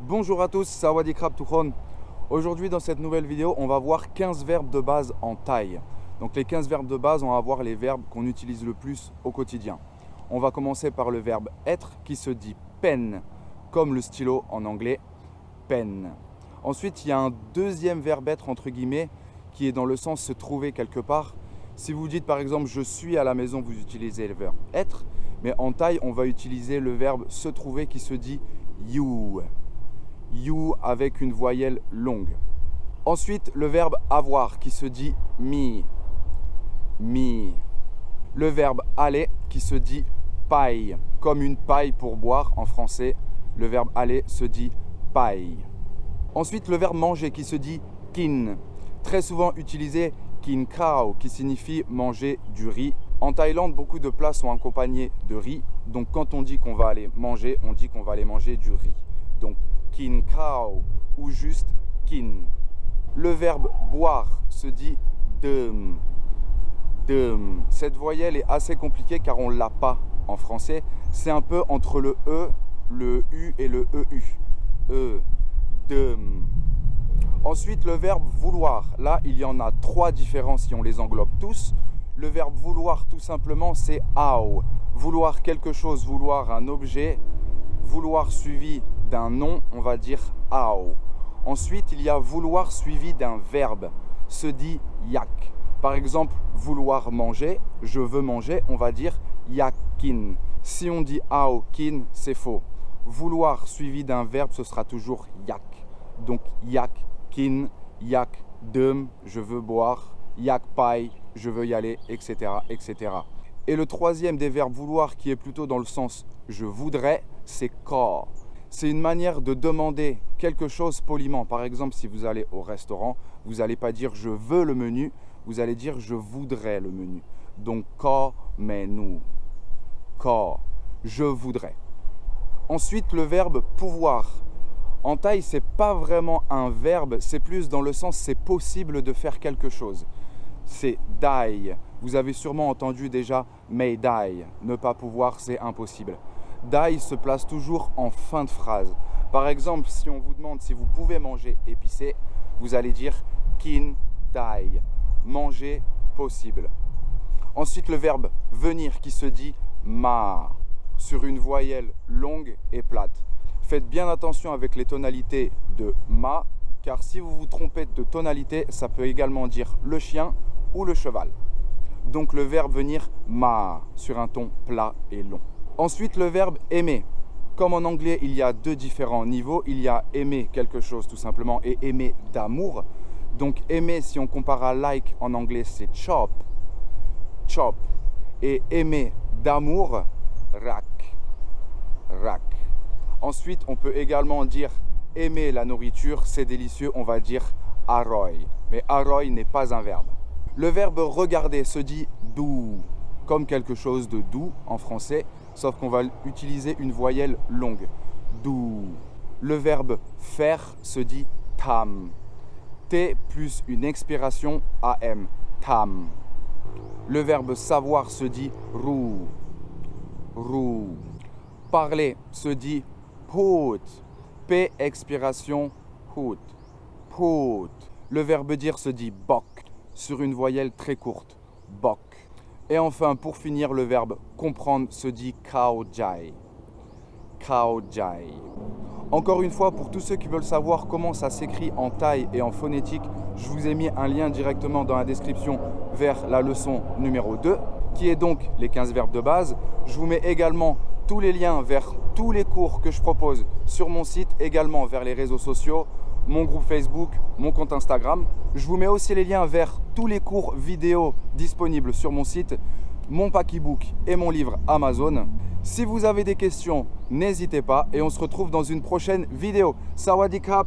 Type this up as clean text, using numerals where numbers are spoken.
Bonjour à tous, Sawadee Krab Touchon. Aujourd'hui dans cette nouvelle vidéo, on va voir 15 verbes de base en thaï. Donc les 15 verbes de base, on va voir les verbes qu'on utilise le plus au quotidien. On va commencer par le verbe être qui se dit pen, comme le stylo en anglais, pen. Ensuite, il y a un deuxième verbe être entre guillemets qui est dans le sens se trouver quelque part. Si vous dites par exemple je suis à la maison, vous utilisez le verbe être, mais en thaï, on va utiliser le verbe se trouver qui se dit you. You avec une voyelle longue. Ensuite, le verbe avoir qui se dit mi. Mi. Le verbe aller qui se dit paille, comme une paille pour boire en français. Le verbe aller se dit paille. Ensuite, le verbe manger qui se dit kin, très souvent utilisé kin krao qui signifie manger du riz. En Thaïlande, beaucoup de plats sont accompagnés de riz. Donc quand on dit qu'on va aller manger, on dit qu'on va aller manger du riz. Donc kin krao ou juste kin. Le verbe boire se dit dem. Dem. Cette voyelle est assez compliquée car on ne l'a pas en français. C'est un peu entre le E, le U et le EU. Dem. Ensuite, le verbe vouloir. Là, il y en a 3 différents si on les englobe tous. Le verbe vouloir, tout simplement, c'est ao. Vouloir quelque chose, vouloir un objet, vouloir suivi d'un nom, on va dire ao. Ensuite, il y a vouloir suivi d'un verbe, se dit yak. Par exemple, vouloir manger, je veux manger, on va dire yakin. Si on dit ao kin, c'est faux. Vouloir suivi d'un verbe, ce sera toujours yak. Donc yak kin, yak dem, je veux boire, yak pai, je veux y aller, etc., etc. Et le troisième des verbes vouloir qui est plutôt dans le sens je voudrais, c'est ka. C'est une manière de demander quelque chose poliment. Par exemple, si vous allez au restaurant, vous n'allez pas dire je veux le menu, vous allez dire je voudrais le menu. Donc ka menu. Ka, je voudrais. Ensuite, le verbe pouvoir. En thaï, c'est pas vraiment un verbe, c'est plus dans le sens c'est possible de faire quelque chose. C'est dai. Vous avez sûrement entendu déjà may dai. Ne pas pouvoir, c'est impossible. Dai se place toujours en fin de phrase. Par exemple, si on vous demande si vous pouvez manger épicé, vous allez dire kin dai. Manger possible. Ensuite, le verbe venir qui se dit ma sur une voyelle longue et plate. Faites bien attention avec les tonalités de ma, car si vous vous trompez de tonalité, ça peut également dire le chien ou le cheval. Donc le verbe venir ma sur un ton plat et long. Ensuite, le verbe aimer. Comme en anglais, il y a 2 différents niveaux. Il y a aimer quelque chose tout simplement et aimer d'amour. Donc aimer, si on compare à like en anglais, c'est chop. Chop. Et aimer d'amour, rak. Rak. Ensuite, on peut également dire aimer la nourriture, c'est délicieux, on va dire aroy. Mais aroy n'est pas un verbe. Le verbe regarder se dit doux, comme quelque chose de doux en français, sauf qu'on va utiliser une voyelle longue. Doux. Le verbe faire se dit tam. T plus une expiration am. Tam. Le verbe savoir se dit rou. Rou. Parler se dit put. P expiration put. Put. Le verbe dire se dit bok sur une voyelle très courte. Bok. Et enfin, pour finir, le verbe comprendre se dit kao jai. Kao jai. Encore une fois, pour tous ceux qui veulent savoir comment ça s'écrit en thaï et en phonétique, je vous ai mis un lien directement dans la description vers la leçon numéro 2, qui est donc les 15 verbes de base. Je vous mets également tous les liens vers tous les cours que je propose sur mon site, également vers les réseaux sociaux, mon groupe Facebook, mon compte Instagram. Je vous mets aussi les liens vers tous les cours vidéo disponibles sur mon site, mon pack e-book et mon livre Amazon. Si vous avez des questions, n'hésitez pas et on se retrouve dans une prochaine vidéo. Sawadee Krab.